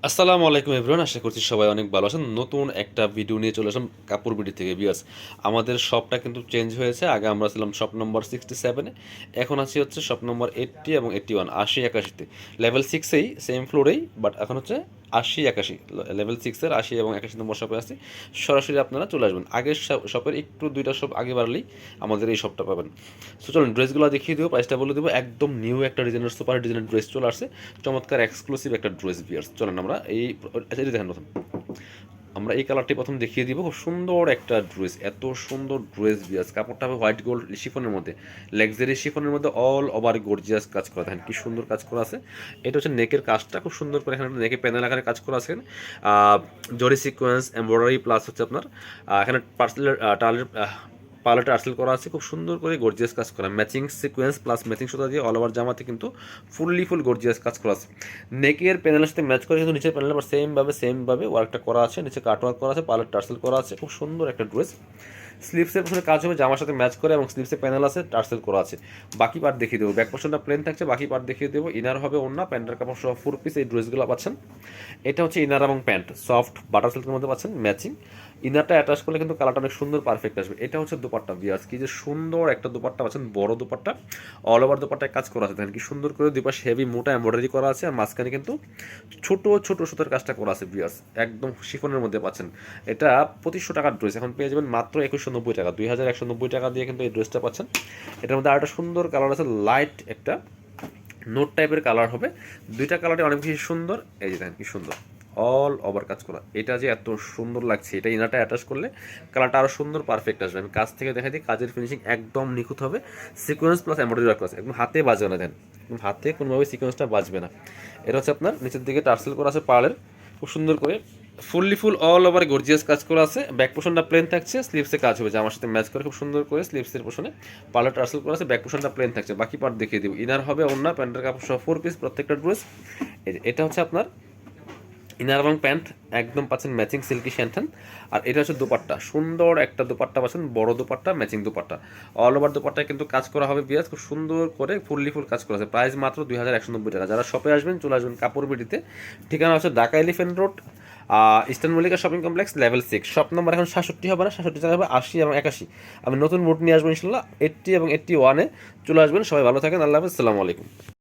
আসসালামু আলাইকুম এভরিওয়ান, আশা করছি সবাই অনেক ভালো আছেন। নতুন একটা ভিডিও নিয়ে চলে আসলাম কাপড় বিডি থেকে। বিয়াস, আমাদের শপটা কিন্তু চেঞ্জ হয়েছে। আগে আমরা ছিলাম শপ নম্বর 67-এ, এখন আছি হচ্ছে শপ নম্বর 80 এবং 81, 80-81-তে। লেভেল 6-এই সেম ফ্লোরেই, বাট এখন হচ্ছে 80-81, লেভেল 6-এর 80 এবং 81 নম্বর শপে আছি। সরাসরি আপনারা চলে আসবেন। আগের শপের একটু দুইটা শপ আগে বাড়লেই আমাদের এই শপটা পাবেন। সো চলুন ড্রেসগুলো দেখিয়ে দেবো, প্রাইসটা বলে দেবো। একদম নিউ একটা ডিজাইনের, সুপার ডিজাইনের ড্রেস চলে আসছে। চমৎকার এক্সক্লুসিভ একটা ড্রেস। বিয়ার্স, চলেন আমরা এটা দেখেন প্রথম। আমরা এই কালারটি প্রথম দেখিয়ে দিব। খুব সুন্দর একটা ড্রেস, এত সুন্দর ড্রেস। বিয়ার্স, কাপড়টা হবে হোয়াইট গোল্ড শিফনের মধ্যে, লাক্সারি শিফনের মধ্যে অল ওভার গর্জিয়াস কাজ করা। দেখেন কি সুন্দর কাজ করা আছে। এটা হচ্ছে নেকের কাজটা খুব সুন্দর করে, এখানে নেকে প্যানেল আকারে কাজ করা আছে। জরি সিকোয়েন্স এমব্রয়ডারি প্লাস হচ্ছে আপনার এখানে পার্সেলের টালের পার্লারটা আর্সেল করা আছে, খুব সুন্দর করে গর্জিয়াস কাজ করা। ম্যাচিং সিকোয়েন্স প্লাস ম্যাচিং সুতা দিয়ে অল ওভার জামাতে কিন্তু ফুল গর্জিয়াস কাজ করা আছে। নেকের প্যানেলের সাথে ম্যাচ করে কিন্তু নিচের প্যানেল আবার সেমভাবে ওয়ার্কটা করা আছে। নিচে কাট ওয়ার্ক করা আছে, পার্লার টার্সেল করা আছে। খুব সুন্দর একটা ড্রেস। স্লিভসের পিছনে কাজ হবে জামার সাথে ম্যাচ করে, এবং স্লিভসে প্যানেল আছে, টার্সেল করা আছে। বাকি পার্ট দেখিয়ে দেবো। ব্যাক পোর্শনটা প্লেন থাকছে, বাকি পার্ট দেখিয়ে দেবো। ইনার হবে ওন্না, প্যান্টের কাপড় সহ 4 পিস এই ড্রেসগুলো পাচ্ছেন। এটা হচ্ছে ইনার এবং প্যান্ট, সফট বাটার সিল্কের মধ্যে পাচ্ছেন ম্যাচিং। ইনারটা অ্যাটাচ করলে কিন্তু কালারটা অনেক সুন্দর পারফেক্ট আসবে। এটা হচ্ছে দোপাট্টা। বিয়াস, কি যে সুন্দর একটা দোপাট্টা পাচ্ছেন, বড় দোপাট্টা, অল ওভার দোপাট্টায় কাজ করা আছে। দেখেন কি সুন্দর করে দুই পাশে হেভি মোটা এমব্রয়ডারি করা আছে, আর মাঝখানে কিন্তু ছোট ছোট সুতার কাজটা করা আছে। বিয়াস, একদম শিফনের মধ্যে পাচ্ছেন। এটা 2500 টাকার ড্রেস, এখন পেয়ে যাবেন মাত্র 2190 টাকা। 2190 টাকা দিয়ে কিন্তু এই ড্রেসটা পাচ্ছেন। এটার মধ্যে আরেকটা সুন্দর কালার আছে, লাইট একটা নোট টাইপের কালার হবে। দুইটা কালারই অনেক বেশি সুন্দর। এই যে দেখেন কি সুন্দর অল ওভার কাজ করা। এটা যে এত সুন্দর লাগছে, এটা ইনারটা অ্যাটাচ করলে কালারটা আরও সুন্দর পারফেক্ট আসবে। আমি কাজ থেকে দেখাই দিই, কাজের ফিনিশিং একদম নিখুঁত হবে। সিকোয়েন্স প্লাস এমব্রয়ডারি ওয়ার্ক আছে, একদম হাতে বাজবে না। দেন একদম হাতে কোনোভাবে সিকোয়েন্সটা বাজবে না। এটা হচ্ছে আপনার নিচের দিকে টার্সেল করা আছে পার্লের, খুব সুন্দর করে ফুল অল ওভার গর্জিয়াস কাজ করা আছে। ব্যাক পোর্শনটা প্লেন থাকছে, স্লিভসে কাজ হবে জামার সাথে ম্যাচ করে খুব সুন্দর করে। স্লিভসের পোর্শনে পার্লার টার্সেল করা আছে, ব্যাক পোর্শনটা প্লেন থাকছে। বাকি পার্ট দেখিয়ে দিব। ইনার হবে ওন্না, প্যান্টের কাপড় সহ 4 পিস প্রত্যেকটা ড্রেস। এটা হচ্ছে আপনার ইনার এবং প্যান্ট, একদম পাচ্ছেন ম্যাচিং সিল্কি শ্যান্টান। আর এটা হচ্ছে দোপাট্টা, সুন্দর একটা দোপাট্টা পাচ্ছেন, বড় dupatta, matching dupatta. All over দোপাট্টায় কিন্তু কাজ করা হবে। বিয়াজ, খুব সুন্দর করে ফুল কাজ করা আছে। প্রাইস মাত্র 2190 টাকা। যারা শপে আসবেন চলে আসবেন কাপড় বিডিতে। ঠিকানা হচ্ছে Dhaka elephant road, eastern Mallika shopping complex, level 6। Shop number এখন 67 হবে না, 67 জায়গায় হবে 80 এবং 81। আমি নতুন রুট নিয়ে আসবো ইনশাল্লাহ, 80 এবং 81-এ চলে আসবেন। সবাই ভালো থাকেন, আল্লাহ হাফেজ, আসসালামু আলাইকুম।